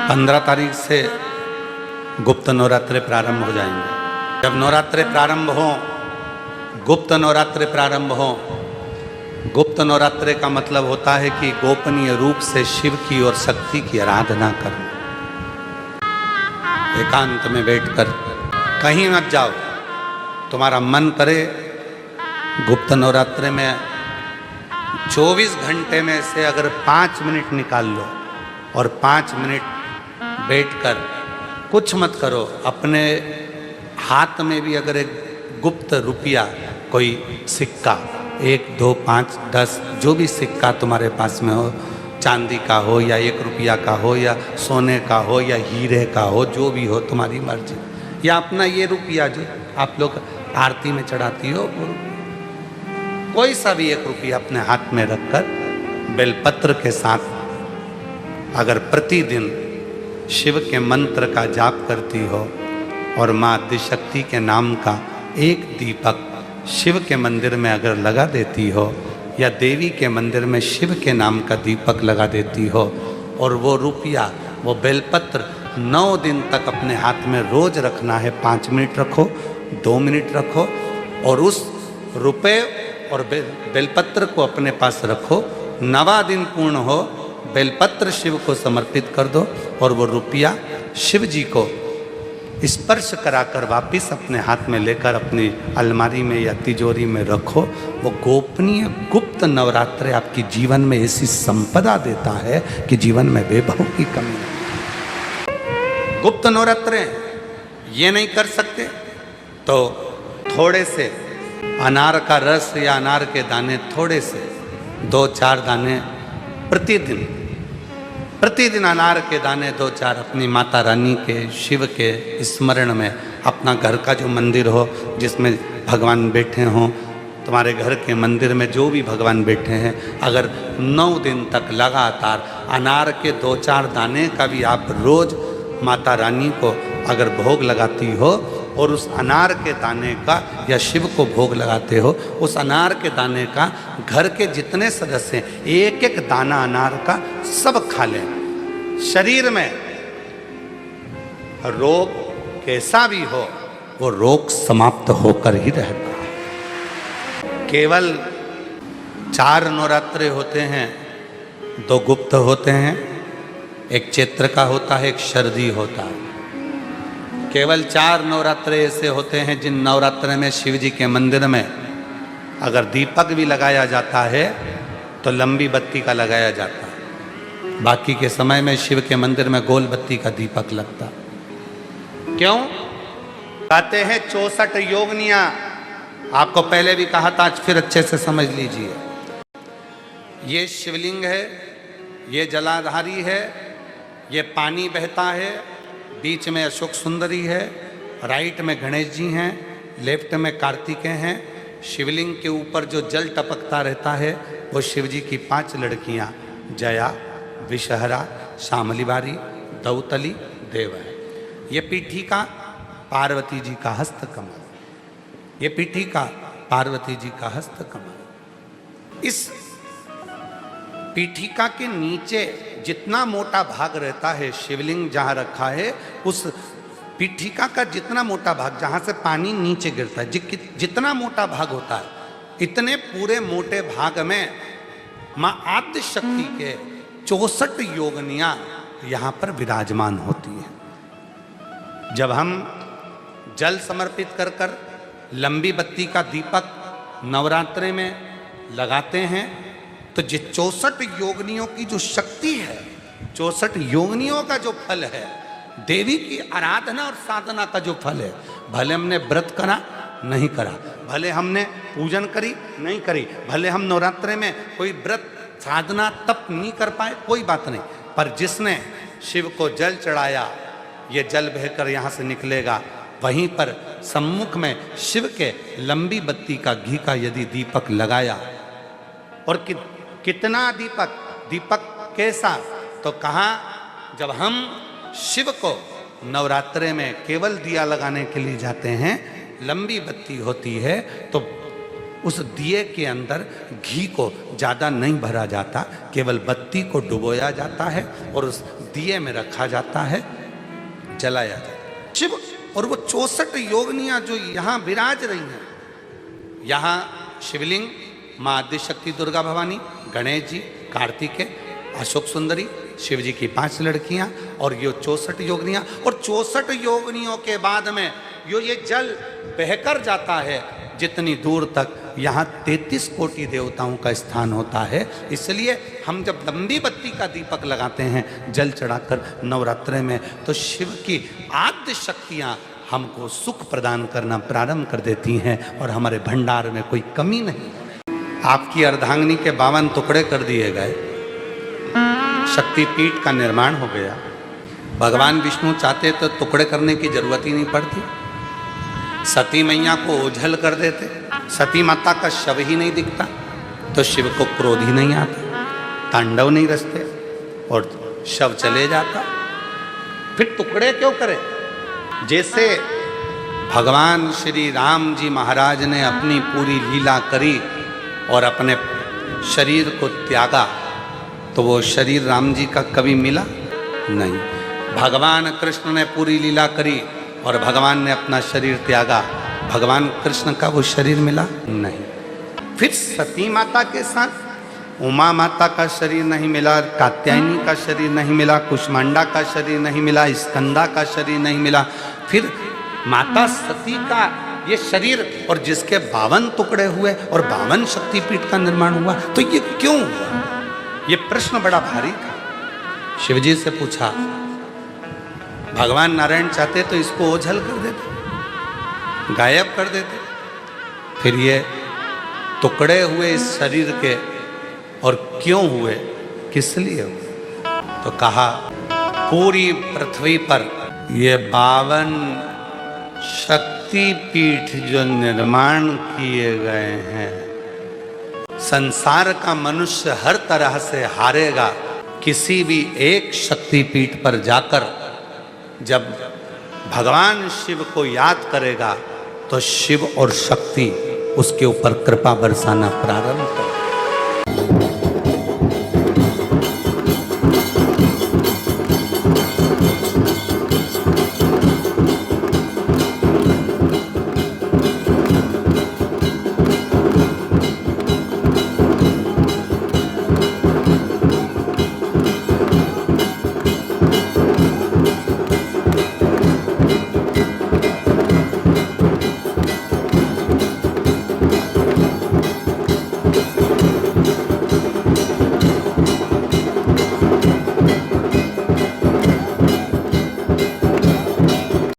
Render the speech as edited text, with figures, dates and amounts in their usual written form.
15 तारीख से गुप्त नवरात्रे प्रारंभ हो जाएंगे। जब नवरात्रे प्रारंभ हो, गुप्त नवरात्रे प्रारंभ हो, गुप्त नवरात्रे का मतलब होता है कि गोपनीय रूप से शिव की और शक्ति की आराधना करना। एकांत में बैठकर कहीं मत जाओ, तुम्हारा मन करे गुप्त नवरात्रे में 24 घंटे में से अगर 5 मिनट निकाल लो और 5 मिनट बैठकर कुछ मत करो, अपने हाथ में भी अगर एक गुप्त रुपया, कोई सिक्का, 1, 2, 5, 10 जो भी सिक्का तुम्हारे पास में हो, चांदी का हो या 1 रुपया का हो या सोने का हो या हीरे का हो, जो भी हो तुम्हारी मर्जी, या अपना ये रुपया जो आप लोग आरती में चढ़ाती हो, कोई सा भी 1 रुपया अपने हाथ में रखकर बेलपत्र के साथ अगर प्रतिदिन शिव के मंत्र का जाप करती हो और माँ आदिशक्ति के नाम का एक दीपक शिव के मंदिर में अगर लगा देती हो या देवी के मंदिर में शिव के नाम का दीपक लगा देती हो और वो रुपया, वो बेलपत्र 9 दिन तक अपने हाथ में रोज रखना है। 5 मिनट रखो, 2 मिनट रखो और उस रुपये और बेलपत्र को अपने पास रखो। 9वां दिन पूर्ण हो, बेलपत्र शिव को समर्पित कर दो और वो रुपया शिव जी को स्पर्श कराकर वापिस अपने हाथ में लेकर अपनी अलमारी में या तिजोरी में रखो। वो गोपनीय गुप्त नवरात्रे आपकी जीवन में ऐसी संपदा देता है कि जीवन में वैभव की कमी नहीं। गुप्त नवरात्रे ये नहीं कर सकते तो थोड़े से अनार का रस या अनार के दाने, थोड़े से 2-4 दाने प्रतिदिन अनार के दाने 2-4 अपनी माता रानी के, शिव के स्मरण में, अपना घर का जो मंदिर हो जिसमें भगवान बैठे हों, तुम्हारे घर के मंदिर में जो भी भगवान बैठे हैं, अगर 9 दिन तक लगातार अनार के 2-4 दाने का भी आप रोज माता रानी को अगर भोग लगाती हो और उस अनार के दाने का या शिव को भोग लगाते हो, उस अनार के दाने का घर के जितने सदस्य हैं 1-1 दाना अनार का सब खा लें। शरीर में रोग कैसा भी हो वो रोग समाप्त होकर ही रहता है। केवल 4 नवरात्रे होते हैं, 2 गुप्त होते हैं, एक चैत्र का होता है, एक शरदी होता है। केवल 4 नवरात्रे ऐसे होते हैं जिन नवरात्रे में शिव जी के मंदिर में अगर दीपक भी लगाया जाता है तो लंबी बत्ती का लगाया जाता है। बाकी के समय में शिव के मंदिर में गोल बत्ती का दीपक लगता। क्यों? कहते हैं 64 योगनियां। आपको पहले भी कहा था, आज फिर अच्छे से समझ लीजिए। ये शिवलिंग है, ये जलाधारी है, ये पानी बहता है, बीच में अशोक सुंदरी है, राइट में गणेश जी हैं, लेफ्ट में कार्तिकेय हैं। शिवलिंग के ऊपर जो जल टपकता रहता है वो शिव जी की 5 लड़कियां जया, विषहरा, शामली बारी, दौतली, देव है। ये पीठिका पार्वती जी का हस्तकमल, ये पीठिका पार्वती जी का हस्तकमल। इस पीठिका के नीचे जितना मोटा भाग रहता है, शिवलिंग जहाँ रखा है उस पीठिका का जितना मोटा भाग, जहाँ से पानी नीचे गिरता है, जितना मोटा भाग होता है, इतने पूरे मोटे भाग में माँ आदिशक्ति के 64 योगनियाँ यहाँ पर विराजमान होती हैं। जब हम जल समर्पित कर कर लंबी बत्ती का दीपक नवरात्रे में लगाते हैं तो जो 64 योगनियों की जो शक्ति है, 64 योगनियों का जो फल है, देवी की आराधना और साधना का जो फल है, भले हमने व्रत करा नहीं करा, भले हमने पूजन करी नहीं करी, भले हम नवरात्रे में कोई व्रत साधना तप नहीं कर पाए, कोई बात नहीं, पर जिसने शिव को जल चढ़ाया, ये जल बहकर यहाँ से निकलेगा, वहीं पर सम्मुख में शिव के लंबी बत्ती का घी का यदि दीपक लगाया, और कितना दीपक कैसा, तो कहा जब हम शिव को नवरात्रे में केवल दिया लगाने के लिए जाते हैं, लंबी बत्ती होती है तो उस दिए के अंदर घी को ज़्यादा नहीं भरा जाता, केवल बत्ती को डुबोया जाता है और उस दिए में रखा जाता है, जलाया जाता है। शिव और वो 64 योगिनियाँ जो यहाँ विराज रही हैं, यहाँ शिवलिंग, माँ आदिशक्ति दुर्गा भवानी, गणेश जी, कार्तिकेय, अशोक सुंदरी, शिव जी की 5 लड़कियां और ये 64 योगिनियां। और 64 योगिनियों के बाद में ये जल बहकर जाता है जितनी दूर तक, यहाँ 33 कोटि देवताओं का स्थान होता है। इसलिए हम जब लंबी बत्ती का दीपक लगाते हैं जल चढ़ाकर नवरात्रे में, तो शिव की आद्य शक्तियाँ हमको सुख प्रदान करना प्रारंभ कर देती हैं और हमारे भंडार में कोई कमी नहीं। आपकी अर्धांगिनी के 52 टुकड़े कर दिए गए, शक्तिपीठ का निर्माण हो गया। भगवान विष्णु चाहते तो टुकड़े करने की जरूरत ही नहीं पड़ती, सती मैया को ओझल कर देते, सती माता का शव ही नहीं दिखता, तो शिव को क्रोध ही नहीं आता, तांडव नहीं रचते और शव चले जाता। फिर टुकड़े क्यों करें? जैसे भगवान श्री राम जी महाराज ने अपनी पूरी लीला करी और अपने शरीर को त्यागा, तो वो शरीर राम जी का कभी मिला नहीं। भगवान कृष्ण ने पूरी लीला करी और भगवान ने अपना शरीर त्यागा, भगवान कृष्ण का वो शरीर मिला नहीं। फिर सती माता के साथ उमा माता का शरीर नहीं मिला, कात्यायनी का शरीर नहीं मिला, कुष्मांडा का शरीर नहीं मिला, स्कंदा का शरीर नहीं मिला। फिर माता सती का ये शरीर और जिसके 52 टुकड़े हुए और 52 शक्तिपीठ का निर्माण हुआ, तो ये क्यों हुआ? ये प्रश्न बड़ा भारी था। शिवजी से पूछा, भगवान नारायण चाहते तो इसको ओझल कर देते, गायब कर देते, फिर ये टुकड़े हुए इस शरीर के, और क्यों हुए, किस लिए हुए? तो कहा, पूरी पृथ्वी पर ये 52 शक्तिपीठ जो निर्माण किए गए हैं, संसार का मनुष्य हर तरह से हारेगा। किसी भी एक शक्तिपीठ पर जाकर जब भगवान शिव को याद करेगा तो शिव और शक्ति उसके ऊपर कृपा बरसाना प्रारंभ करेगा।